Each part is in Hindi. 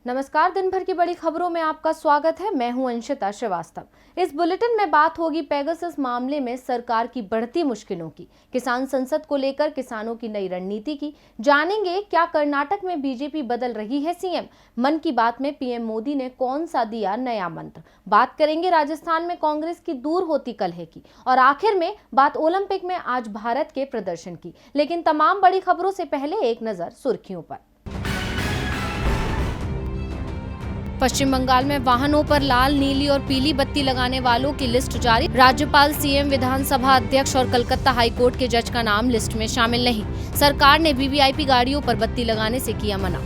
नमस्कार। दिन भर की बड़ी खबरों में आपका स्वागत है। मैं हूं अंशिता श्रीवास्तव। इस बुलेटिन में बात होगी पेगासस मामले में सरकार की बढ़ती मुश्किलों की, किसान संसद को लेकर किसानों की नई रणनीति की, जानेंगे क्या कर्नाटक में बीजेपी बदल रही है सीएम, मन की बात में पीएम मोदी ने कौन सा दिया नया मंत्र, बात करेंगे राजस्थान में कांग्रेस की दूर होती कलह की, और आखिर में बात ओलंपिक में आज भारत के प्रदर्शन की। लेकिन तमाम बड़ी खबरों से पहले एक नजर सुर्खियों पर। पश्चिम बंगाल में वाहनों पर लाल, नीली और पीली बत्ती लगाने वालों की लिस्ट जारी। राज्यपाल, सीएम, विधानसभा अध्यक्ष और कलकत्ता हाईकोर्ट के जज का नाम लिस्ट में शामिल नहीं। सरकार ने वीवीआईपी गाड़ियों पर बत्ती लगाने से किया मना।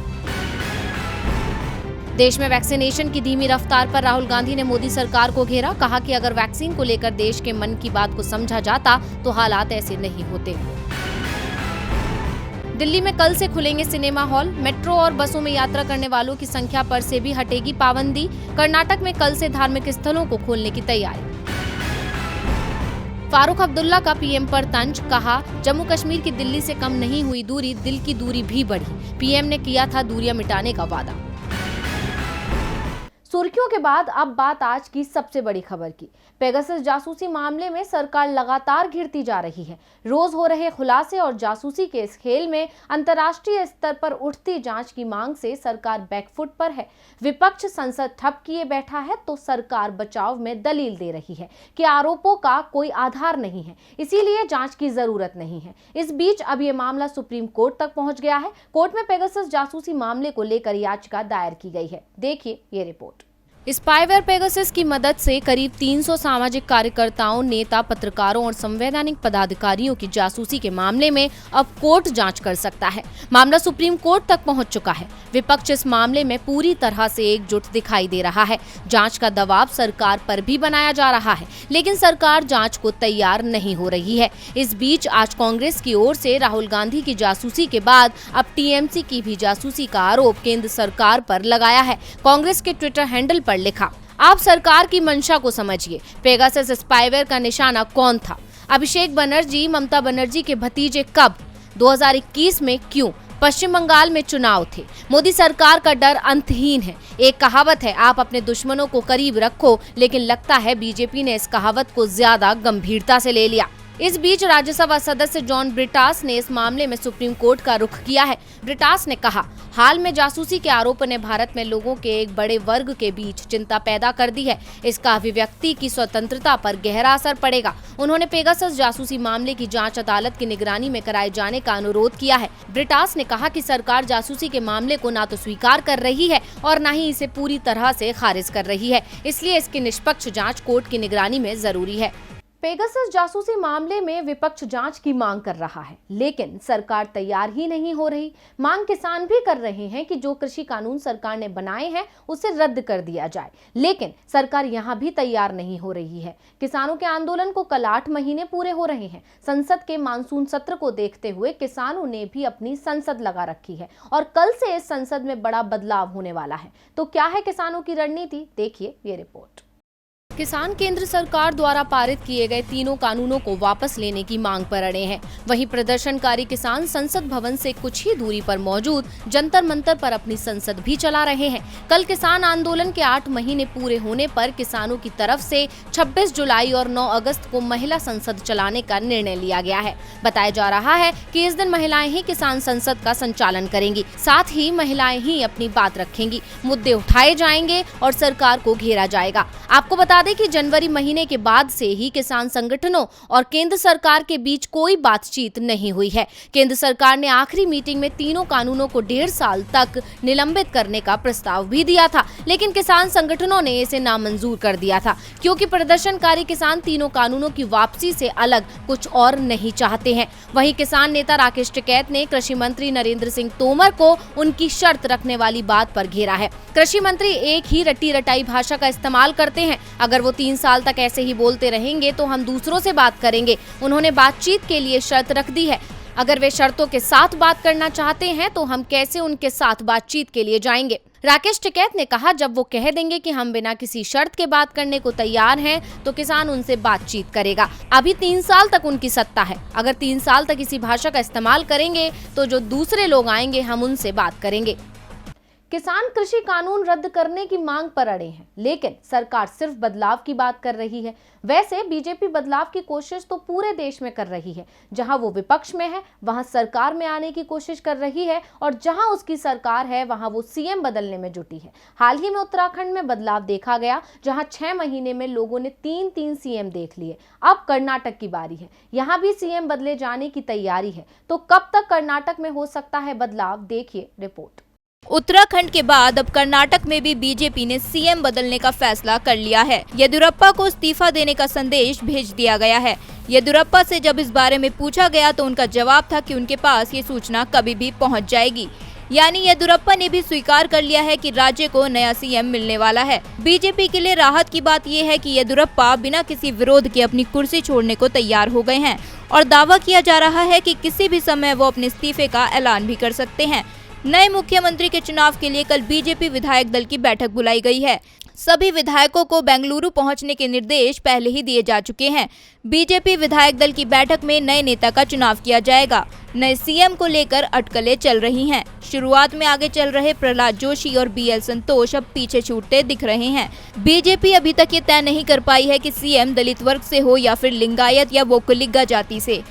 देश में वैक्सीनेशन की धीमी रफ्तार पर राहुल गांधी ने मोदी सरकार को घेरा। कहा कि अगर वैक्सीन को लेकर देश के मन की बात को समझा जाता तो हालात ऐसे नहीं होते। दिल्ली में कल से खुलेंगे सिनेमा हॉल। मेट्रो और बसों में यात्रा करने वालों की संख्या पर से भी हटेगी पाबंदी। कर्नाटक में कल से धार्मिक स्थलों को खोलने की तैयारी। फारूक अब्दुल्ला का पीएम पर तंज। कहा, जम्मू कश्मीर की दिल्ली से कम नहीं हुई दूरी, दिल की दूरी भी बढ़ी। पीएम ने किया था दूरियां मिटाने का वादा। सुर्खियों के बाद अब बात आज की सबसे बड़ी खबर की। पेगासस जासूसी मामले में सरकार लगातार घिरती जा रही है। रोज हो रहे खुलासे और जासूसी के इस खेल में अंतर्राष्ट्रीय स्तर पर उठती जांच की मांग से सरकार बैकफुट पर है। विपक्ष संसद ठप किए बैठा है तो सरकार बचाव में दलील दे रही है कि आरोपों का कोई आधार नहीं है, इसीलिए जांच की जरूरत नहीं है। इस बीच अब ये मामला सुप्रीम कोर्ट तक पहुंच गया है। कोर्ट में पेगासस जासूसी मामले को लेकर याचिका दायर की गई है। देखिए ये रिपोर्ट। स्पाईवेयर पेगासस की मदद से करीब 300 सामाजिक कार्यकर्ताओं, नेता, पत्रकारों और संवैधानिक पदाधिकारियों की जासूसी के मामले में अब कोर्ट जांच कर सकता है। मामला सुप्रीम कोर्ट तक पहुंच चुका है। विपक्ष इस मामले में पूरी तरह से एकजुट दिखाई दे रहा है। जांच का दबाव सरकार पर भी बनाया जा रहा है, लेकिन सरकार जांच को तैयार नहीं हो रही है। इस बीच आज कांग्रेस की ओर से राहुल गांधी की जासूसी के बाद अब टीएमसी की भी जासूसी का आरोप केंद्र सरकार पर लगाया है। कांग्रेस के ट्विटर हैंडल पर लिखा, आप सरकार की मंशा को समझिए। पेगासस स्पाईवेयर का निशाना कौन था? अभिषेक बनर्जी, ममता बनर्जी के भतीजे कब? 2021 में क्यों? पश्चिम बंगाल में चुनाव थे। मोदी सरकार का डर अंतहीन है। एक कहावत है, आप अपने दुश्मनों को करीब रखो, लेकिन लगता है बीजेपी ने इस कहावत को ज्यादा गंभीरता से ले लिया। इस बीच राज्यसभा सदस्य जॉन ब्रिटास ने इस मामले में सुप्रीम कोर्ट का रुख किया है। ब्रिटास ने कहा, हाल में जासूसी के आरोपों ने भारत में लोगों के एक बड़े वर्ग के बीच चिंता पैदा कर दी है। इसका अभिव्यक्ति की स्वतंत्रता पर गहरा असर पड़ेगा। उन्होंने पेगासस जासूसी मामले की जांच अदालत की निगरानी में कराए जाने का अनुरोध किया है। ब्रिटास ने कहा कि सरकार जासूसी के मामले को ना तो स्वीकार कर रही है और न ही इसे पूरी तरह से खारिज कर रही है, इसलिए इसकी निष्पक्ष जांच कोर्ट की निगरानी में जरूरी है। पेगासस जासूसी मामले में विपक्ष जांच की मांग कर रहा है, लेकिन सरकार तैयार ही नहीं हो रही। मांग किसान भी कर रहे हैं कि जो कृषि कानून सरकार ने बनाए हैं उसे रद्द कर दिया जाए, लेकिन सरकार यहां भी तैयार नहीं हो रही है। किसानों के आंदोलन को कल 8 महीने पूरे हो रहे हैं। संसद के मानसून सत्र को देखते हुए किसानों ने भी अपनी संसद लगा रखी है और कल से इस संसद में बड़ा बदलाव होने वाला है। तो क्या है किसानों की रणनीति? देखिए ये रिपोर्ट। किसान केंद्र सरकार द्वारा पारित किए गए तीनों कानूनों को वापस लेने की मांग पर अड़े हैं। वहीं प्रदर्शनकारी किसान संसद भवन से कुछ ही दूरी पर मौजूद जंतर मंतर पर अपनी संसद भी चला रहे हैं। कल किसान आंदोलन के 8 महीने पूरे होने पर किसानों की तरफ से 26 जुलाई और 9 अगस्त को महिला संसद चलाने का निर्णय लिया गया है। बताया जा रहा है कि इस दिन महिलाएं ही किसान संसद का संचालन करेंगी, साथ ही महिलाएं ही अपनी बात रखेंगी, मुद्दे उठाए जाएंगे और सरकार को घेरा जाएगा। आपको बता दें कि जनवरी महीने के बाद से ही किसान संगठनों और केंद्र सरकार के बीच कोई बातचीत नहीं हुई है। केंद्र सरकार ने आखिरी मीटिंग में तीनों कानूनों को 1.5 साल तक निलंबित करने का प्रस्ताव भी दिया था, लेकिन किसान संगठनों ने इसे नामंजूर कर दिया था, क्योंकि प्रदर्शनकारी किसान तीनों कानूनों की वापसी से अलग कुछ और नहीं चाहते हैं। वहीं किसान नेता राकेश टिकैत ने कृषि मंत्री नरेंद्र सिंह तोमर को उनकी शर्त रखने वाली बात पर घेरा है। कृषि मंत्री एक ही रटी रटाई भाषा का इस्तेमाल करते हैं। अगर वो 3 साल तक ऐसे ही बोलते रहेंगे तो हम दूसरों से बात करेंगे। उन्होंने बातचीत के लिए शर्त रख दी है। अगर वे शर्तों के साथ बात करना चाहते हैं तो हम कैसे उनके साथ बातचीत के लिए जाएंगे? राकेश टिकैत ने कहा, जब वो कह देंगे कि हम बिना किसी शर्त के बात करने को तैयार हैं तो किसान उनसे बातचीत करेगा। अभी 3 साल तक उनकी सत्ता है। अगर 3 साल तक इसी भाषा का इस्तेमाल करेंगे तो जो दूसरे लोग आएंगे हम उनसे बात करेंगे। किसान कृषि कानून रद्द करने की मांग पर अड़े हैं, लेकिन सरकार सिर्फ बदलाव की बात कर रही है। वैसे बीजेपी बदलाव की कोशिश तो पूरे देश में कर रही है। जहां वो विपक्ष में है वहां सरकार में आने की कोशिश कर रही है, और जहां उसकी सरकार है वहां वो सीएम बदलने में जुटी है। हाल ही में उत्तराखंड में बदलाव देखा गया, जहां 6 महीने में लोगों ने 3 सीएम देख लिए। अब कर्नाटक की बारी है, यहाँ भी सीएम बदले जाने की तैयारी है। तो कब तक कर्नाटक में हो सकता है बदलाव, देखिए रिपोर्ट। उत्तराखंड के बाद अब कर्नाटक में भी बीजेपी ने सीएम बदलने का फैसला कर लिया है। येदियुरप्पा को इस्तीफा देने का संदेश भेज दिया गया है। येदियुरप्पा से जब इस बारे में पूछा गया तो उनका जवाब था कि उनके पास ये सूचना कभी भी पहुंच जाएगी। यानी येदियुरप्पा ने भी स्वीकार कर लिया है कि राज्य को नया सीएम मिलने वाला है। बीजेपी के लिए राहत की बात यह है कि येदियुरप्पा बिना किसी विरोध के अपनी कुर्सी छोड़ने को तैयार हो गए हैं और दावा किया जा रहा है कि किसी भी समय वो अपने इस्तीफे का ऐलान भी कर सकते हैं। नए मुख्यमंत्री के चुनाव के लिए कल बीजेपी विधायक दल की बैठक बुलाई गई है। सभी विधायकों को बेंगलुरु पहुंचने के निर्देश पहले ही दिए जा चुके हैं। बीजेपी विधायक दल की बैठक में नए नेता का चुनाव किया जाएगा। नए सीएम को लेकर अटकलें चल रही हैं। शुरुआत में आगे चल रहे प्रहलाद जोशी और बीएल संतोष अब पीछे छूटते दिख रहे हैं। बीजेपी अभी तक ये तय नहीं कर पाई है कि सीएम दलित वर्ग से हो या फिर लिंगायत या वोकलिगा जाति से।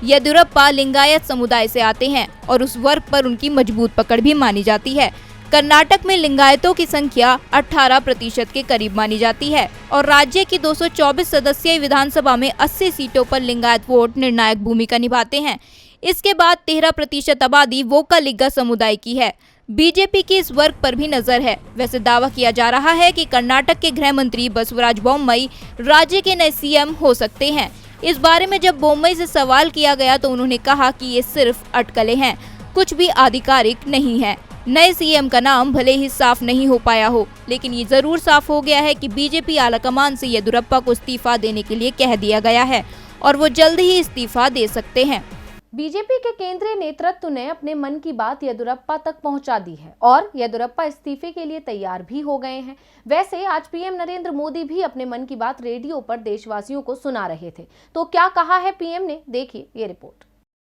येदियुरप्पा लिंगायत समुदाय से आते हैं और उस वर्ग पर उनकी मजबूत पकड़ भी मानी जाती है। कर्नाटक में लिंगायतों की संख्या 18% के करीब मानी जाती है और राज्य की 224 सदस्यीय विधानसभा में 80 सीटों पर लिंगायत वोट निर्णायक भूमिका निभाते हैं। इसके बाद 13% आबादी वोकलिगा समुदाय की है। बीजेपी की इस वर्ग पर भी नजर है। वैसे दावा किया जा रहा है कि कर्नाटक के गृह मंत्री बसवराज बोम्मई राज्य के नए सीएम हो सकते हैं। इस बारे में जब बोम्मई से सवाल किया गया तो उन्होंने कहा कि ये सिर्फ अटकलें हैं, कुछ भी आधिकारिक नहीं है। नए सीएम का नाम भले ही साफ नहीं हो पाया हो, लेकिन ये जरूर साफ हो गया है कि बीजेपी आलाकमान से येदियुरप्पा को इस्तीफा देने के लिए कह दिया गया है और वो जल्द ही इस्तीफा दे सकते हैं। बीजेपी के केंद्रीय नेतृत्व ने अपने मन की बात येदियुरप्पा तक पहुंचा दी है और येदियुरप्पा इस्तीफे के लिए तैयार भी हो गए हैं। वैसे आज पीएम नरेंद्र मोदी भी अपने मन की बात रेडियो पर देशवासियों को सुना रहे थे। तो क्या कहा है पीएम ने, देखिए ये रिपोर्ट।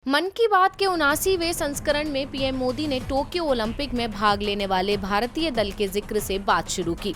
मन की बात के 79वें संस्करण में पीएम मोदी ने टोक्यो ओलंपिक में भाग लेने वाले भारतीय दल के जिक्र से बात शुरू की।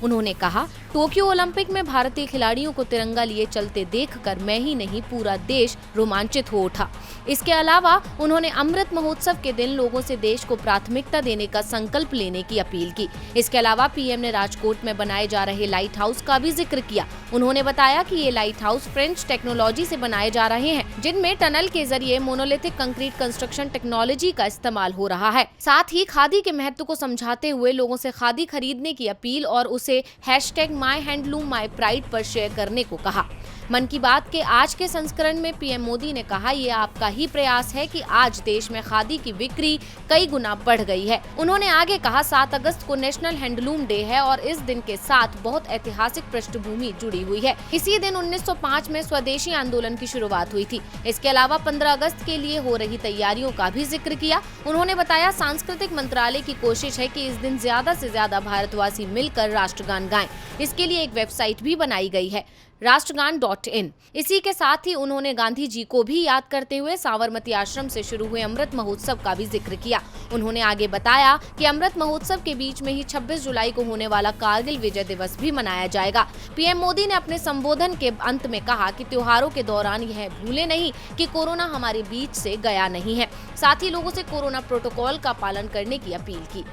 उन्होंने कहा, टोक्यो ओलंपिक में भारतीय खिलाड़ियों को तिरंगा लिए चलते देखकर मैं ही नहीं पूरा देश रोमांचित हो उठा। इसके अलावा उन्होंने अमृत महोत्सव के दिन लोगों से देश को प्राथमिकता देने का संकल्प लेने की अपील की। इसके अलावा पीएम ने राजकोट में बनाए जा रहे लाइट हाउस का भी जिक्र किया। उन्होंने बताया कि ये लाइट हाउस फ्रेंच टेक्नोलॉजी से बनाए जा रहे हैं, जिनमें टनल के जरिए मोनोलिथिक कंक्रीट कंस्ट्रक्शन टेक्नोलॉजी का इस्तेमाल हो रहा है। साथ ही खादी के महत्व को समझाते हुए लोगों से खादी खरीदने की अपील और उसे #MyHandloom_MyPride पर शेयर करने को कहा। मन की बात के आज के संस्करण में पीएम मोदी ने कहा, ये आपका ही प्रयास है कि आज देश में खादी की बिक्री कई गुना बढ़ गई है। उन्होंने आगे कहा, 7 अगस्त को नेशनल हैंडलूम डे है और इस दिन के साथ बहुत ऐतिहासिक पृष्ठभूमि जुड़ी हुई है। इसी दिन 1905 में स्वदेशी आंदोलन की शुरुआत हुई थी। इसके अलावा 15 अगस्त के लिए हो रही तैयारियों का भी जिक्र किया। उन्होंने बताया, सांस्कृतिक मंत्रालय की कोशिश है कि इस दिन ज्यादा से ज्यादा भारतवासी मिलकर राष्ट्रगान गाएं। इसके लिए एक वेबसाइट भी बनाई गई है, राष्ट्रगान.in। इसी के साथ ही उन्होंने गांधी जी को भी याद करते हुए साबरमती आश्रम से शुरू हुए अमृत महोत्सव का भी जिक्र किया। उन्होंने आगे बताया कि अमृत महोत्सव के बीच में ही 26 जुलाई को होने वाला कारगिल विजय दिवस भी मनाया जाएगा। पीएम मोदी ने अपने संबोधन के अंत में कहा कि त्योहारों के दौरान यह भूले नहीं कि कोरोना हमारे बीच से गया नहीं है। साथ ही लोगों से कोरोना प्रोटोकॉल का पालन करने की अपील की।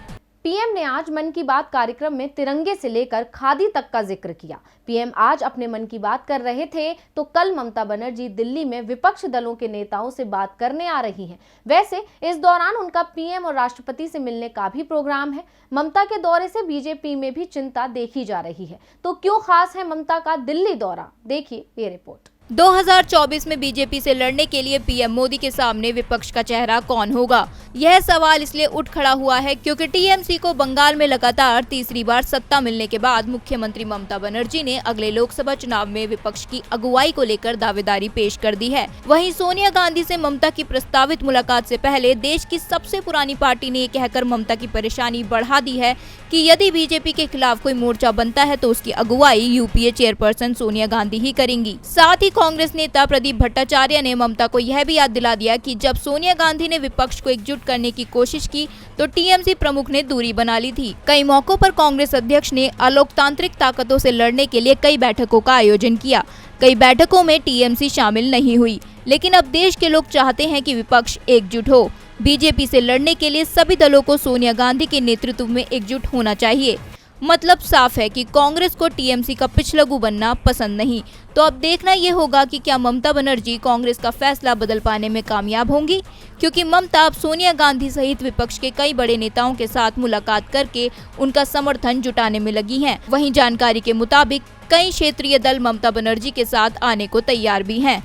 पीएम ने आज मन की बात कार्यक्रम में तिरंगे से लेकर खादी तक का जिक्र किया। पीएम आज अपने मन की बात कर रहे थे तो कल ममता बनर्जी दिल्ली में विपक्ष दलों के नेताओं से बात करने आ रही हैं। वैसे इस दौरान उनका पीएम और राष्ट्रपति से मिलने का भी प्रोग्राम है। ममता के दौरे से बीजेपी में भी चिंता देखी जा रही है। तो क्यों खास है ममता का दिल्ली दौरा, देखिए ये रिपोर्ट। 2024 में बीजेपी से लड़ने के लिए पीएम मोदी के सामने विपक्ष का चेहरा कौन होगा? यह सवाल इसलिए उठ खड़ा हुआ है क्योंकि टीएमसी को बंगाल में लगातार तीसरी बार सत्ता मिलने के बाद मुख्यमंत्री ममता बनर्जी ने अगले लोकसभा चुनाव में विपक्ष की अगुवाई को लेकर दावेदारी पेश कर दी है। वहीं सोनिया गांधी से ममता की प्रस्तावित मुलाकात से पहले देश की सबसे पुरानी पार्टी ने ये कहकर ममता की परेशानी बढ़ा दी है कि यदि बीजेपी के खिलाफ कोई मोर्चा बनता है तो उसकी अगुवाई यूपीए चेयरपर्सन सोनिया गांधी ही करेंगी। साथ ही कांग्रेस नेता प्रदीप भट्टाचार्य ने ममता को यह भी याद दिला दिया कि जब सोनिया गांधी ने विपक्ष को एकजुट करने की कोशिश की तो टीएमसी प्रमुख ने दूरी बना ली थी। कई मौकों पर कांग्रेस अध्यक्ष ने अलोकतांत्रिक ताकतों से लड़ने के लिए कई बैठकों का आयोजन किया। कई बैठकों में टीएमसी शामिल नहीं हुई, लेकिन अब देश के लोग चाहते हैं कि विपक्ष एकजुट हो। बीजेपी से लड़ने के लिए सभी दलों को सोनिया गांधी के नेतृत्व में एकजुट होना चाहिए। मतलब साफ है कि कांग्रेस को टीएमसी का पिछलगू बनना पसंद नहीं। तो अब देखना ये होगा कि क्या ममता बनर्जी कांग्रेस का फैसला बदल पाने में कामयाब होंगी, क्योंकि ममता अब सोनिया गांधी सहित विपक्ष के कई बड़े नेताओं के साथ मुलाकात करके उनका समर्थन जुटाने में लगी हैं। वहीं जानकारी के मुताबिक कई क्षेत्रीय दल ममता बनर्जी के साथ आने को तैयार भी हैं।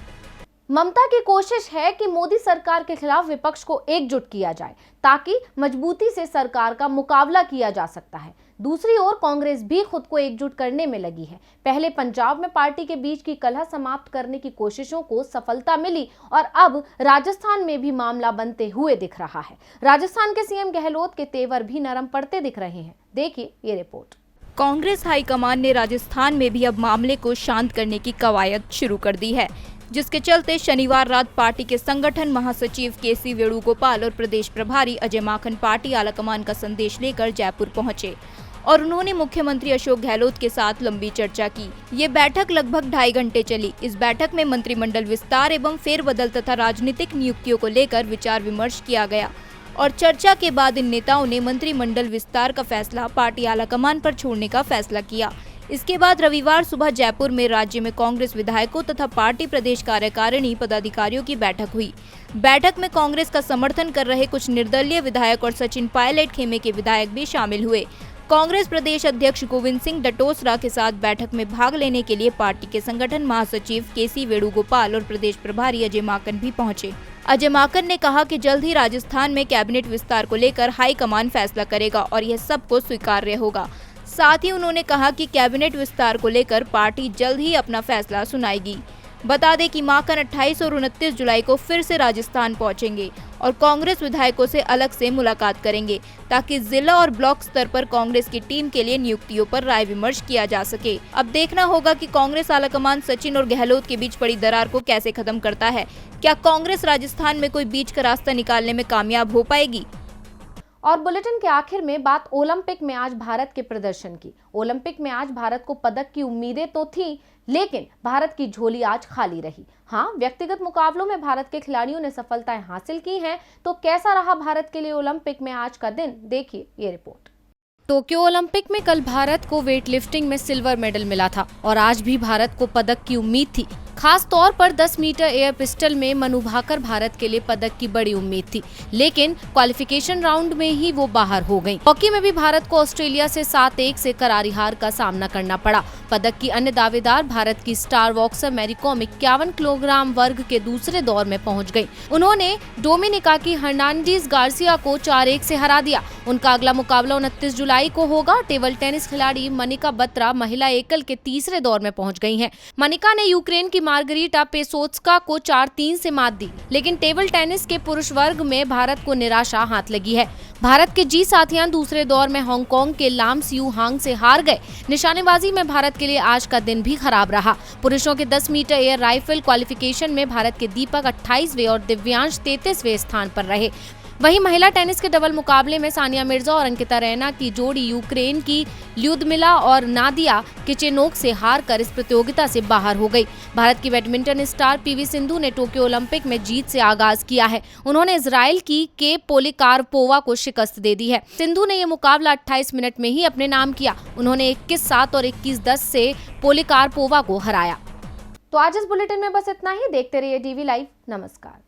ममता की कोशिश है कि मोदी सरकार के खिलाफ विपक्ष को एकजुट किया जाए ताकि मजबूती से सरकार का मुकाबला किया जा सकता है। दूसरी ओर कांग्रेस भी खुद को एकजुट करने में लगी है। पहले पंजाब में पार्टी के बीच की कलह समाप्त करने की कोशिशों को सफलता मिली और अब राजस्थान में भी मामला बनते हुए दिख रहा है। राजस्थान के सीएम गहलोत के तेवर भी नरम पड़ते दिख रहे हैं। देखिए ये रिपोर्ट। कांग्रेस हाईकमान ने राजस्थान में भी अब मामले को शांत करने की कवायद शुरू कर दी है, जिसके चलते शनिवार रात पार्टी के संगठन महासचिव केसी वेणुगोपाल और प्रदेश प्रभारी अजय माकन पार्टी आलाकमान का संदेश लेकर जयपुर पहुंचे और उन्होंने मुख्यमंत्री अशोक गहलोत के साथ लंबी चर्चा की। ये बैठक लगभग 2.5 घंटे चली। इस बैठक में मंत्रिमंडल विस्तार एवं फेरबदल तथा राजनीतिक नियुक्तियों को लेकर विचार विमर्श किया गया और चर्चा के बाद इन नेताओं ने मंत्रिमंडल विस्तार का फैसला पार्टी आलाकमान पर छोड़ने का फैसला किया। इसके बाद रविवार सुबह जयपुर में राज्य में कांग्रेस विधायकों तथा पार्टी प्रदेश कार्यकारिणी पदाधिकारियों की बैठक हुई। बैठक में कांग्रेस का समर्थन कर रहे कुछ निर्दलीय विधायक और सचिन पायलट खेमे के विधायक भी शामिल हुए। कांग्रेस प्रदेश अध्यक्ष गोविंद सिंह डटोसरा के साथ बैठक में भाग लेने के लिए पार्टी के संगठन महासचिव केसी वेणुगोपाल और प्रदेश प्रभारी अजय माकन भी पहुंचे। अजय माकन ने कहा कि जल्द ही राजस्थान में कैबिनेट विस्तार को लेकर हाईकमान फैसला करेगा और यह सबको स्वीकार्य होगा। साथ ही उन्होंने कहा कि कैबिनेट विस्तार को लेकर पार्टी जल्द ही अपना फैसला सुनाएगी। बता दें कि माकन 28 और 29 जुलाई को फिर से राजस्थान पहुंचेंगे और कांग्रेस विधायकों से अलग से मुलाकात करेंगे ताकि जिला और ब्लॉक स्तर पर कांग्रेस की टीम के लिए नियुक्तियों पर राय विमर्श किया जा सके। अब देखना होगा कि कांग्रेस आलाकमान सचिन और गहलोत के बीच पड़ी दरार को कैसे खत्म करता है। क्या कांग्रेस राजस्थान में कोई बीच का रास्ता निकालने में कामयाब हो पाएगी? और बुलेटिन के आखिर में बात ओलंपिक में आज भारत के प्रदर्शन की। ओलंपिक में आज भारत को पदक की उम्मीदें तो थी, लेकिन भारत की झोली आज खाली रही। हाँ, व्यक्तिगत मुकाबलों में भारत के खिलाड़ियों ने सफलताएं हासिल की हैं। तो कैसा रहा भारत के लिए ओलंपिक में आज का दिन, देखिए ये रिपोर्ट। टोक्यो ओलंपिक में कल भारत को वेट लिफ्टिंग में सिल्वर मेडल मिला था और आज भी भारत को पदक की उम्मीद थी। खास तौर पर 10 मीटर एयर पिस्टल में मनु भाकर भारत के लिए पदक की बड़ी उम्मीद थी, लेकिन क्वालिफिकेशन राउंड में ही वो बाहर हो गईं। हॉकी में भी भारत को ऑस्ट्रेलिया से 7-1 से करारी हार का सामना करना पड़ा। पदक की अन्य दावेदार भारत की star boxer Mary Kom 51 kilogram वर्ग के दूसरे दौर में पहुंच गई। उन्होंने डोमिनिका की हर्नांडीज गार्सिया को 4-1 से हरा दिया। उनका अगला मुकाबला 29 जुलाई को होगा। टेबल टेनिस खिलाड़ी मनिका बत्रा महिला एकल के तीसरे दौर में पहुंच गई हैं। मनिका ने यूक्रेन की मार्गरीटा पेसोत्स्का को 4-3 से मात दी, लेकिन टेबल टेनिस के पुरुष वर्ग में भारत को निराशा हाथ लगी है। भारत के जी साथियान दूसरे दौर में हांगकांग के लाम सियू हांग से हार गए। निशानेबाजी में भारत के लिए आज का दिन भी खराब रहा। पुरुषों के 10 मीटर एयर राइफल क्वालिफिकेशन में भारत के दीपक 28वें और दिव्यांश 33वें स्थान पर रहे। वहीं महिला टेनिस के डबल मुकाबले में सानिया मिर्जा और अंकिता रैना की जोड़ी यूक्रेन की ल्यूदमिला और नादिया किचेनोक से हार कर इस प्रतियोगिता से बाहर हो गई। भारत की बैडमिंटन स्टार पीवी सिंधु ने टोक्यो ओलंपिक में जीत से आगाज किया है। उन्होंने इजराइल की के पोलिकार्पोवा को शिकस्त दे दी है। सिंधु ने यह मुकाबला 28 मिनट में ही अपने नाम किया। उन्होंने 21-7 और 21-10 से पोलिकार्पोवा को हराया। तो आज इस बुलेटिन में बस इतना ही। देखते रहिए DV लाइव। नमस्कार।